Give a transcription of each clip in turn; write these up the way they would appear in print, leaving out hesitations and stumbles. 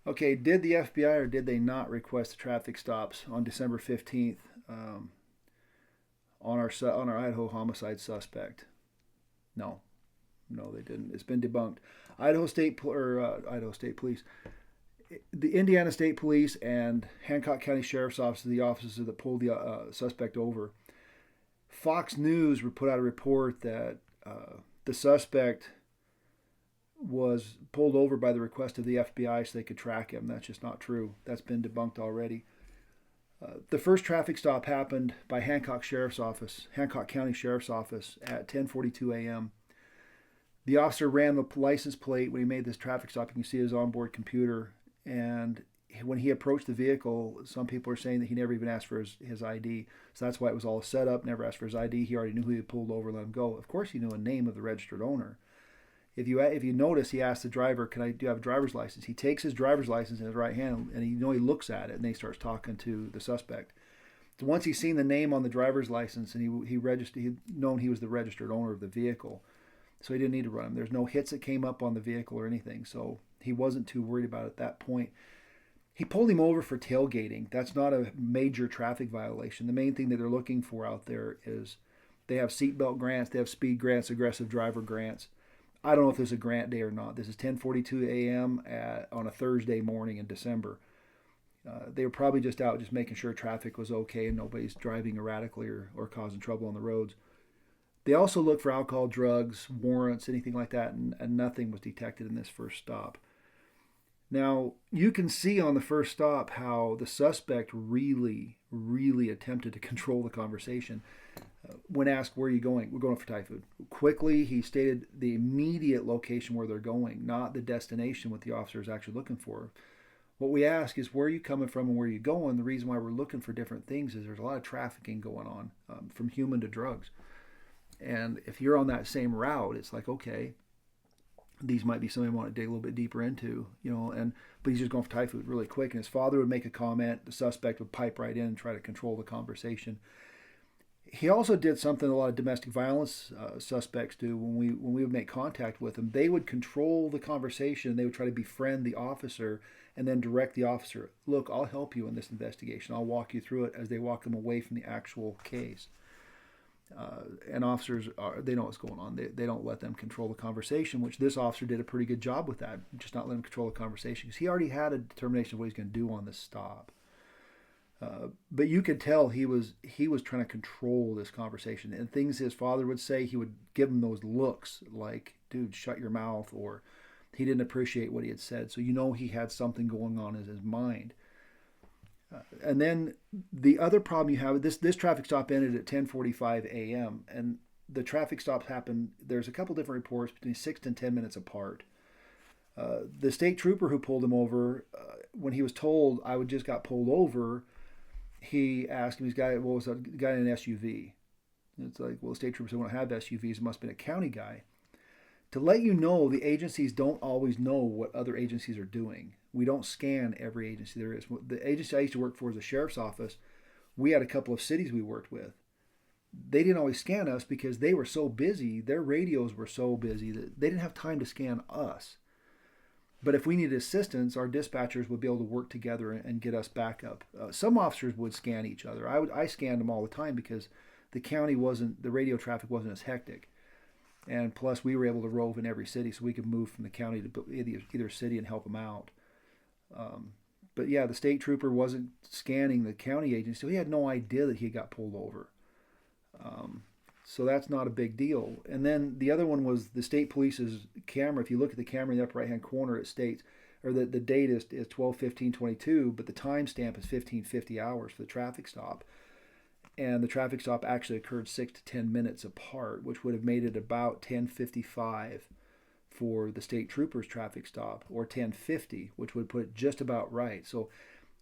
Okay, did the FBI or did they not request the traffic stops on December 15th on our Idaho homicide suspect? No, no, they didn't. It's been debunked. Idaho State Police, the Indiana State Police, and Hancock County Sheriff's Office are the officers that pulled the suspect over. Fox News put out a report that the suspect was pulled over by the request of the FBI so they could track him. That's just not true. That's been debunked already. The first traffic stop happened by Hancock County Sheriff's Office at 10:42 a.m. The officer ran the license plate when he made this traffic stop. You can see his onboard computer. And when he approached the vehicle, some people are saying that he never even asked for his ID. So that's why it was all set up, never asked for his ID. He already knew who he had pulled over, let him go. Of course, he knew a name of the registered owner. If you notice, he asked the driver, do you have a driver's license? He takes his driver's license in his right hand, and he looks at it, and then he starts talking to the suspect. So once he's seen the name on the driver's license, and he'd known he was the registered owner of the vehicle, so he didn't need to run him. There's no hits that came up on the vehicle or anything, so he wasn't too worried about it at that point. He pulled him over for tailgating. That's not a major traffic violation. The main thing that they're looking for out there is they have seatbelt grants, they have speed grants, aggressive driver grants. I don't know if this is a grant day or not. This is 10:42 a.m. On a Thursday morning in December. They were probably just out just making sure traffic was okay and nobody's driving erratically or causing trouble on the roads. They also looked for alcohol, drugs, warrants, anything like that, and nothing was detected in this first stop. Now, you can see on the first stop how the suspect really, really attempted to control the conversation. When asked, where are you going? We're going for Thai food. Quickly, he stated the immediate location where they're going, not the destination what the officer is actually looking for. What we ask is, where are you coming from and where are you going? The reason why we're looking for different things is there's a lot of trafficking going on, from human to drugs. And if you're on that same route, it's like, okay, these might be something I want to dig a little bit deeper into, but he's just going for Thai food really quick. And his father would make a comment, the suspect would pipe right in and try to control the conversation. He also did something a lot of domestic violence suspects do when we would make contact with them. They would control the conversation. They would try to befriend the officer and then direct the officer. Look, I'll help you in this investigation. I'll walk you through it as they walk them away from the actual case. And officers, they know what's going on. They don't let them control the conversation, which this officer did a pretty good job with that, just not letting him control the conversation because he already had a determination of what he's going to do on this stop. But you could tell he was trying to control this conversation, and things his father would say, he would give him those looks like, dude, shut your mouth, or he didn't appreciate what he had said. So he had something going on in his mind. And then the other problem you have, this traffic stop ended at 10:45 a.m. and the traffic stops happened. There's a couple different reports between 6 and 10 minutes apart. The state trooper who pulled him over, when he was told I would just got pulled over, he asked him, was a guy in an SUV? And it's like, well, the state trooper said, we don't have SUVs. It must have been a county guy. To let you know, the agencies don't always know what other agencies are doing. We don't scan every agency there is. The agency I used to work for is the sheriff's office. We had a couple of cities we worked with. They didn't always scan us because they were so busy. Their radios were so busy that they didn't have time to scan us. But if we needed assistance, our dispatchers would be able to work together and get us back up. Some officers would scan each other. I scanned them all the time because the radio traffic wasn't as hectic. And plus, we were able to rove in every city, so we could move from the county to either city and help them out. But yeah, the state trooper wasn't scanning the county agency, so he had no idea that he got pulled over. So that's not a big deal. And then the other one was the state police's camera. If you look at the camera in the upper right-hand corner, it states, or the date is 12/15/22, but the timestamp is 15:50 hours for the traffic stop. And the traffic stop actually occurred 6 to 10 minutes apart, which would have made it about 10:55 for the state trooper's traffic stop, or 10:50, which would put it just about right. So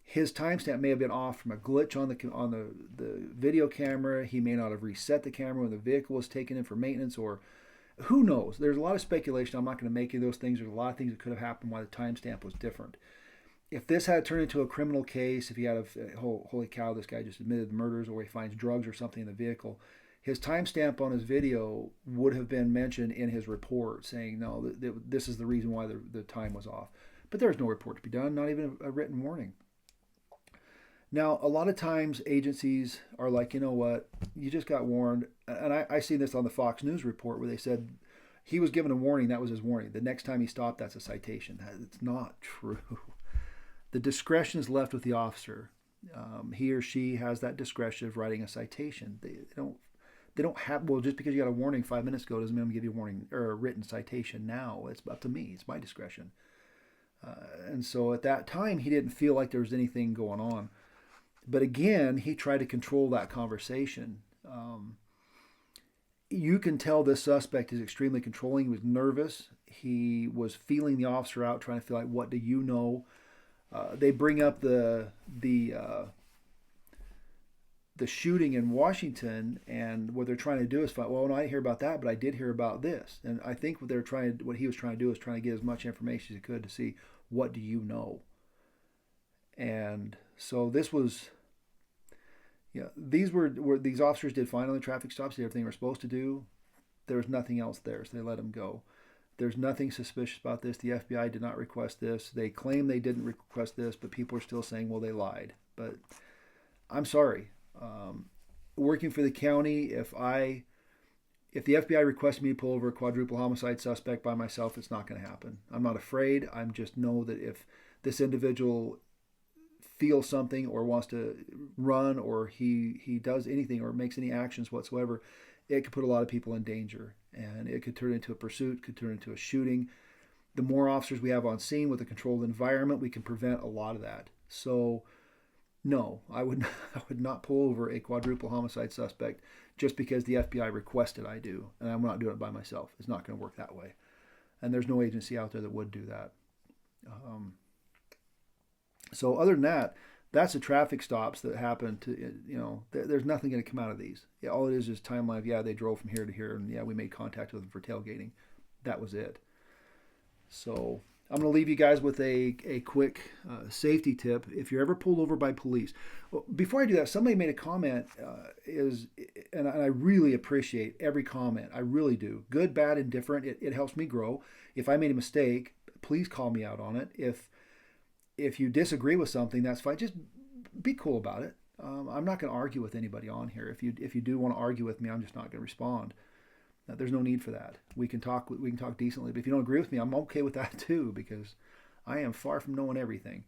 his timestamp may have been off from a glitch on the video camera. He may not have reset the camera when the vehicle was taken in for maintenance, or who knows. There's a lot of speculation. I'm not going to make any of those things. There's a lot of things that could have happened why the timestamp was different. If this had turned into a criminal case, if he had holy cow, this guy just admitted the murders, or he finds drugs or something in the vehicle, his timestamp on his video would have been mentioned in his report saying, no, this is the reason why the time was off. But there's no report to be done, not even a written warning. Now, a lot of times agencies are like, you know what, you just got warned. And I see this on the Fox News report where they said he was given a warning, that was his warning. The next time he stopped, that's a citation. It's not true. The discretion is left with the officer. He or she has that discretion of writing a citation. They don't have, well, just because you got a warning 5 minutes ago doesn't mean I'm going to give you a warning or a written citation now. It's up to me. It's my discretion. And so at that time, he didn't feel like there was anything going on. But again, he tried to control that conversation. You can tell this suspect is extremely controlling. He was nervous. He was feeling the officer out, trying to feel like, what do you know? They bring up the shooting in Washington, and what they're trying to do is find, well, no, I didn't hear about that, but I did hear about this. And I think what he was trying to do is trying to get as much information as he could to see, what do you know? And so this was, these officers did fine on the traffic stops, did everything they were supposed to do. There was nothing else there, so they let him go. There's nothing suspicious about this. The FBI did not request this. They claim they didn't request this, but people are still saying, well, they lied. But I'm sorry. Working for the county, if the FBI requested me to pull over a quadruple homicide suspect by myself, it's not going to happen. I'm not afraid. I just know that if this individual feels something or wants to run, or he does anything or makes any actions whatsoever, it could put a lot of people in danger, and it could turn into a pursuit, could turn into a shooting. The more officers we have on scene with a controlled environment, we can prevent a lot of that. So no, I would not pull over a quadruple homicide suspect just because the FBI requested I do, and I'm not doing it by myself. It's not going to work that way, and there's no agency out there that would do that. So other than that, that's the traffic stops that happen to, there's nothing going to come out of these. Yeah, all it is timeline of, they drove from here to here, and we made contact with them for tailgating. That was it. So I'm going to leave you guys with a quick safety tip. If you're ever pulled over by police, well, before I do that, somebody made a comment, and I really appreciate every comment. I really do. Good, bad, indifferent. It helps me grow. If I made a mistake, please call me out on it. If you disagree with something, that's fine. Just be cool about it. I'm not going to argue with anybody on here. If you do want to argue with me, I'm just not going to respond. There's no need for that. We can talk decently. But if you don't agree with me, I'm okay with that too, because I am far from knowing everything.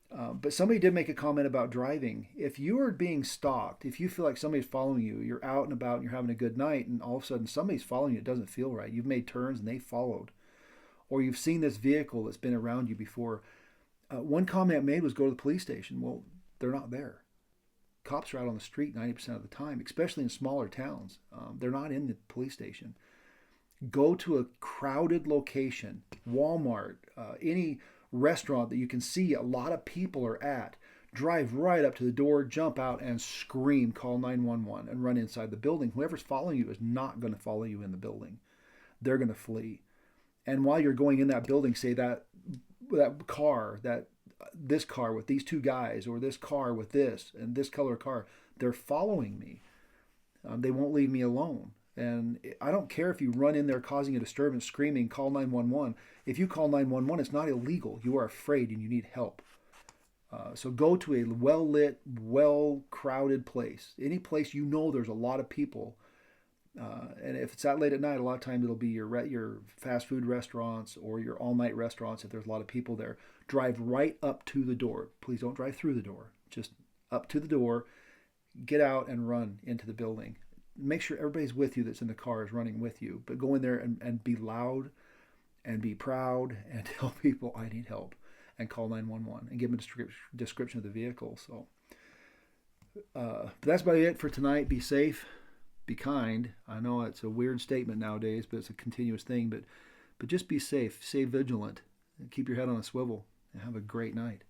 But somebody did make a comment about driving. If you are being stalked, if you feel like somebody's following you, you're out and about and you're having a good night, and all of a sudden somebody's following you, it doesn't feel right. You've made turns and they followed. Or you've seen this vehicle that's been around you before. One comment made was, go to the police station. Well, they're not there. Cops are out on the street 90% of the time, especially in smaller towns. They're not in the police station. Go to a crowded location, Walmart, any restaurant that you can see a lot of people are at. Drive right up to the door, jump out, and scream, call 911, and run inside the building. Whoever's following you is not going to follow you in the building. They're going to flee. And while you're going in that building, say that car, this car with these two guys, or this car with this and this color car, they're following me. They won't leave me alone. And I don't care if you run in there causing a disturbance, screaming, call 911. If you call 911, it's not illegal. You are afraid and you need help. So go to a well-lit, well-crowded place. Any place there's a lot of people. And if it's that late at night, a lot of times it'll be your fast food restaurants or your all-night restaurants if there's a lot of people there. Drive right up to the door. Please don't drive through the door. Just up to the door, get out and run into the building. Make sure everybody's with you that's in the car is running with you. But go in there and be loud and be proud and tell people, I need help, and call 911 and give them a description of the vehicle. So but that's about it for tonight. Be safe. Be kind. I know it's a weird statement nowadays, but it's a continuous thing. But just be safe. Stay vigilant. And keep your head on a swivel. And have a great night.